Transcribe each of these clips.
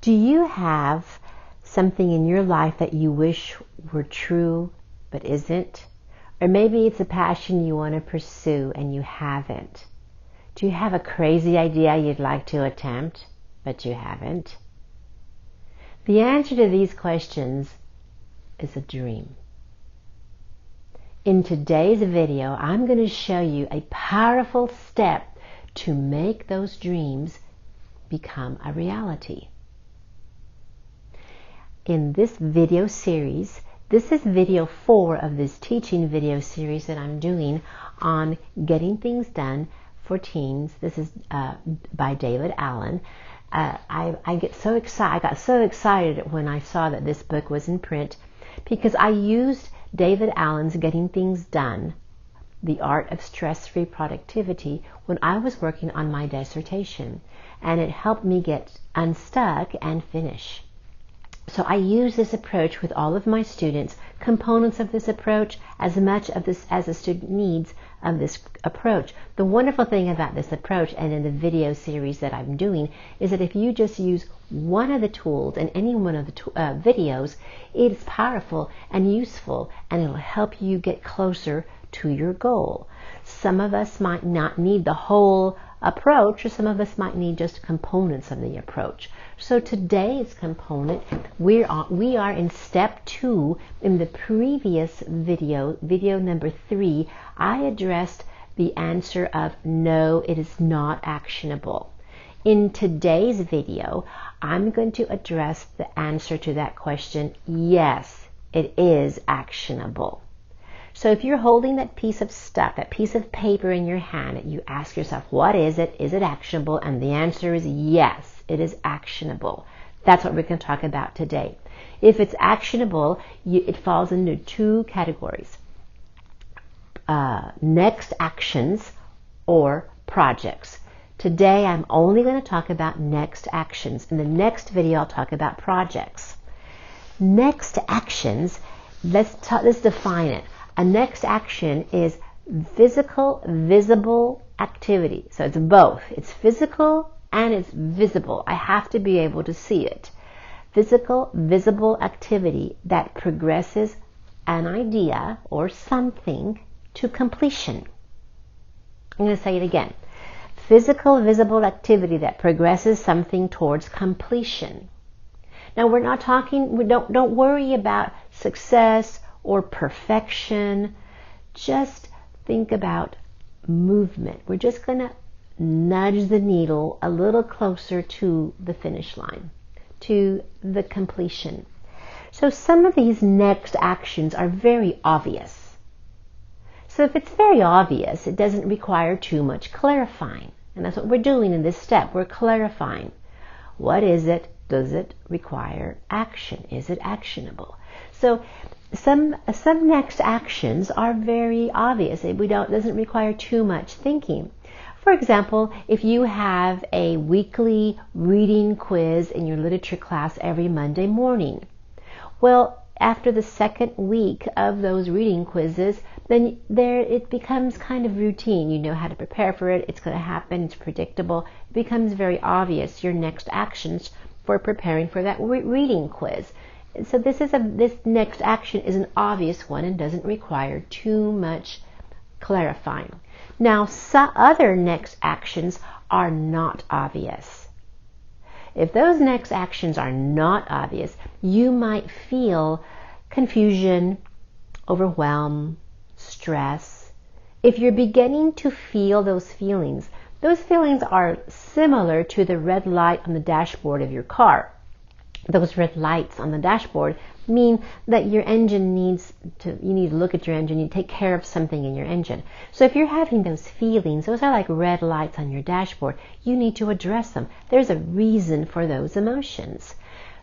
Do you have something in your life that you wish were true but isn't? Or maybe it's a passion you want to pursue and you haven't. Do you have a crazy idea you'd like to attempt but you haven't? The answer to these questions is a dream. In today's video, I'm going to show you a powerful step to make those dreams become a reality. In this video series, this is video 4 of this teaching video series that I'm doing on getting things done for teens. This is by David Allen. I got so excited when I saw that this book was in print because I used David Allen's Getting Things Done, The Art of Stress-Free Productivity, when I was working on my dissertation, and it helped me get unstuck and finish. So I use this approach with all of my students, components of this approach, as much of this as a student needs of this approach. The wonderful thing about this approach and in the video series that I'm doing is that if you just use one of the tools in any one of the videos, it's powerful and useful, and it'll help you get closer to your goal. Some of us might not need the whole approach, or some of us might need just components of the approach. So today's component, we are in step 2. In the previous video number 3, I addressed the answer of no, it is not actionable. In today's video, I'm going to address the answer to that question, yes, it is actionable. So if you're holding that piece of stuff, that piece of paper in your hand, you ask yourself, what is it? Is it actionable? And the answer is yes, it is actionable. That's what we're going to talk about today. If it's actionable, it falls into 2 categories. Next actions or projects. Today I'm only going to talk about next actions. In the next video I'll talk about projects. Next actions, let's define it. A next action is physical, visible activity. So it's both. It's physical and it's visible. I have to be able to see it. Physical, visible activity that progresses an idea or something to completion. I'm going to say it again. Physical, visible activity that progresses something towards completion. Now we're not talking, don't worry about success or perfection. Just think about movement. We're just going to nudge the needle a little closer to the finish line, to the completion. So some of these next actions are very obvious. So if it's very obvious, it doesn't require too much clarifying. And that's what we're doing in this step. We're clarifying. What is it? Does it require action? Is it actionable? So some next actions are very obvious. It doesn't require too much thinking. For example, if you have a weekly reading quiz in your literature class every Monday morning, well, after the second week of those reading quizzes, then it becomes kind of routine. You know how to prepare for it. It's going to happen. It's predictable. It becomes very obvious your next actions for preparing for that reading quiz. So this next action is an obvious one and doesn't require too much clarifying. Now, some other next actions are not obvious. If those next actions are not obvious, you might feel confusion, overwhelm, stress. If you're beginning to feel those feelings are similar to the red light on the dashboard of your car. Those red lights on the dashboard mean that your engine you need to look at your engine, you take care of something in your engine. So if you're having those feelings, those are like red lights on your dashboard, you need to address them. There's a reason for those emotions.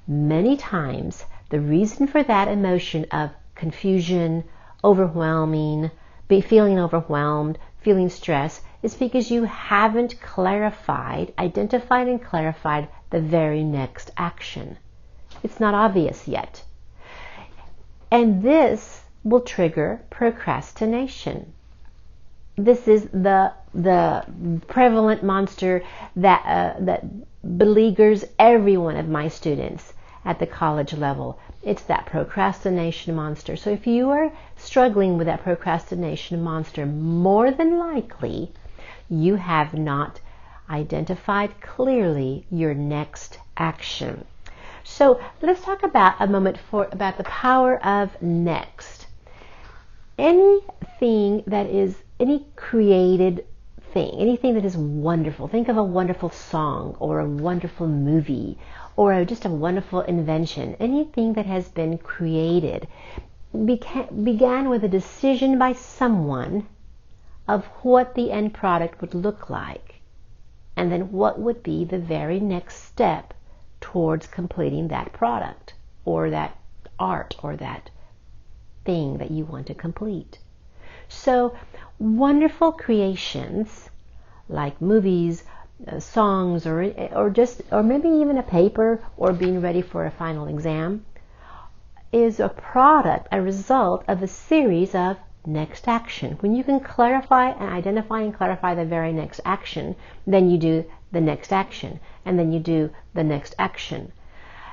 Many times, the reason for that emotion of confusion, feeling overwhelmed, feeling stress, is because you haven't identified and clarified the very next action. It's not obvious yet. And this will trigger procrastination. This is the prevalent monster that beleaguers every one of my students at the college level. It's that procrastination monster. So if you are struggling with that procrastination monster, more than likely you have not identified clearly your next action. So let's talk about about the power of next. Anything that is any created thing, anything that is wonderful. Think of a wonderful song or a wonderful movie or just a wonderful invention. Anything that has been created began with a decision by someone of what the end product would look like, and then what would be the very next step towards completing that product or that art or that thing that you want to complete. So wonderful creations like movies, songs, or maybe even a paper or being ready for a final exam is a product, a result of a series of next action. When you can clarify and identify and clarify the very next action, then you do the next action, and then you do the next action.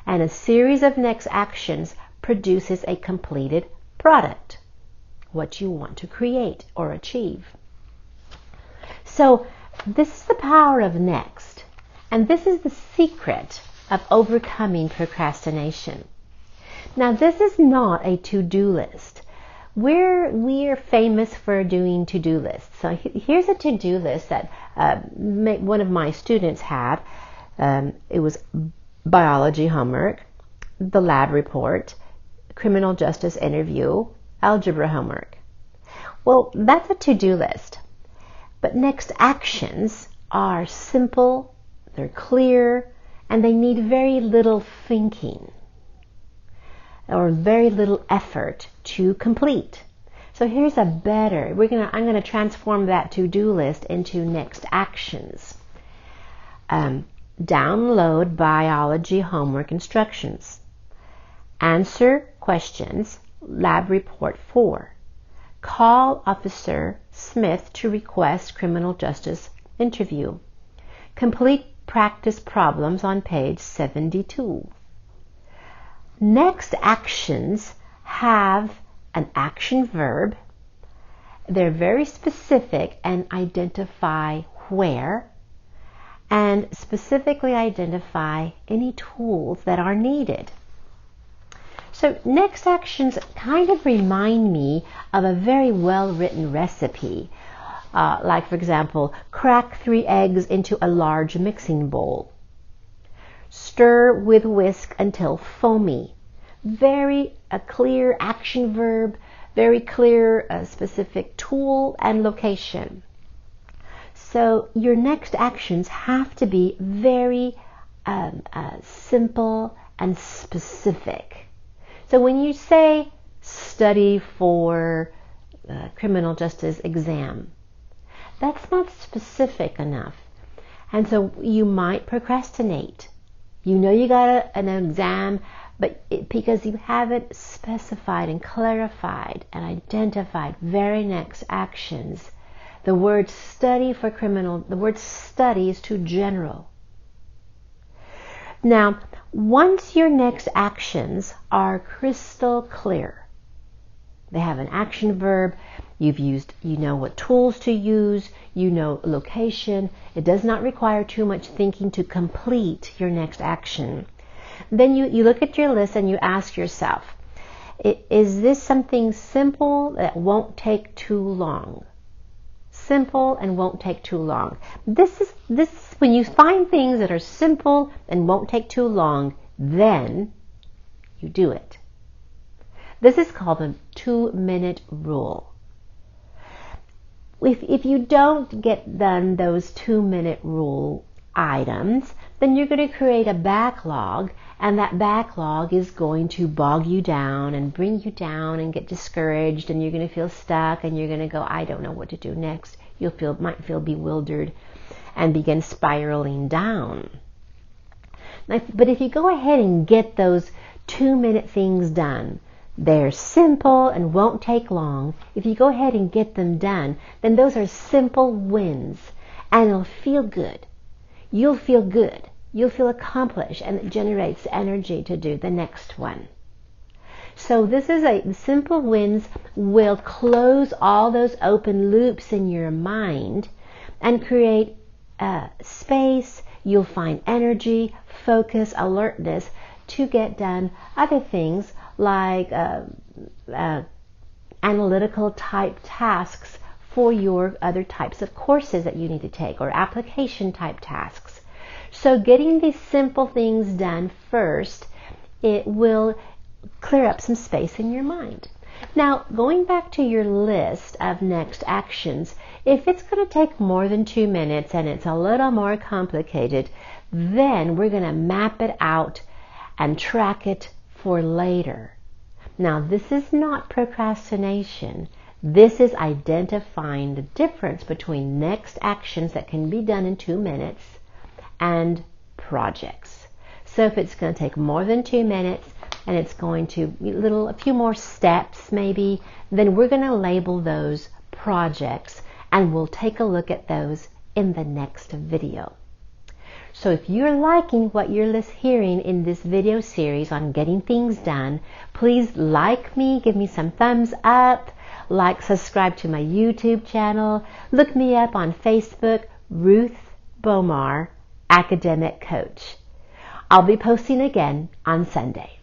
And a series of next actions produces a completed product, what you want to create or achieve. So this is the power of next, and this is the secret of overcoming procrastination. Now, this is not a to-do list. We're famous for doing to-do lists. So here's a to-do list that one of my students had. It was biology homework, the lab report, criminal justice interview, algebra homework. Well, that's a to-do list. But next actions are simple, they're clear, and they need very little thinking or very little effort to complete. So here's a better, I'm going to transform that to-do list into next actions. Download biology homework instructions. Answer questions, lab report 4. Call Officer Smith to request criminal justice interview. Complete practice problems on page 72. Next actions have an action verb. They're very specific and identify where, and specifically identify any tools that are needed. So next actions kind of remind me of a very well-written recipe. Like, for example, crack 3 eggs into a large mixing bowl. Stir with whisk until foamy. Very clear action verb, very clear specific tool and location. So your next actions have to be very simple and specific. So when you say study for criminal justice exam, that's not specific enough. And so you might procrastinate. You know you got an exam, but because you haven't specified and clarified and identified very next actions, the word study is too general. Now, once your next actions are crystal clear, they have an action verb, you know what tools to use, you know location, it does not require too much thinking to complete your next action. Then you look at your list and you ask yourself, is this something simple that won't take too long? Simple and won't take too long. This is when you find things that are simple and won't take too long, then you do it. This is called the 2-minute rule. If you don't get done those 2-minute rule items, then you're going to create a backlog, and that backlog is going to bog you down and bring you down and get discouraged, and you're going to feel stuck, and you're going to go, I don't know what to do next. You might feel bewildered and begin spiraling down. But if you go ahead and get those 2-minute things done, they're simple and won't take long. If you go ahead and get them done, then those are simple wins, and it'll feel good. You'll feel good you'll feel accomplished and it generates energy to do the next one. So this is simple wins will close all those open loops in your mind and create space. You'll find energy, focus, alertness to get done other things like analytical type tasks for your other types of courses that you need to take, or application type tasks. So getting these simple things done first, it will clear up some space in your mind. Now, going back to your list of next actions, if it's going to take more than 2 minutes and it's a little more complicated, then we're going to map it out and track it for later. Now, this is not procrastination. This is identifying the difference between next actions that can be done in 2 minutes and projects. So if it's going to take more than 2 minutes and it's going to be a few more steps maybe, then we're going to label those projects and we'll take a look at those in the next video. So if you're liking what you're hearing in this video series on getting things done, please like me, give me some thumbs up, subscribe to my YouTube channel, look me up on Facebook, Ruth Bomar, Academic Coach. I'll be posting again on Sunday.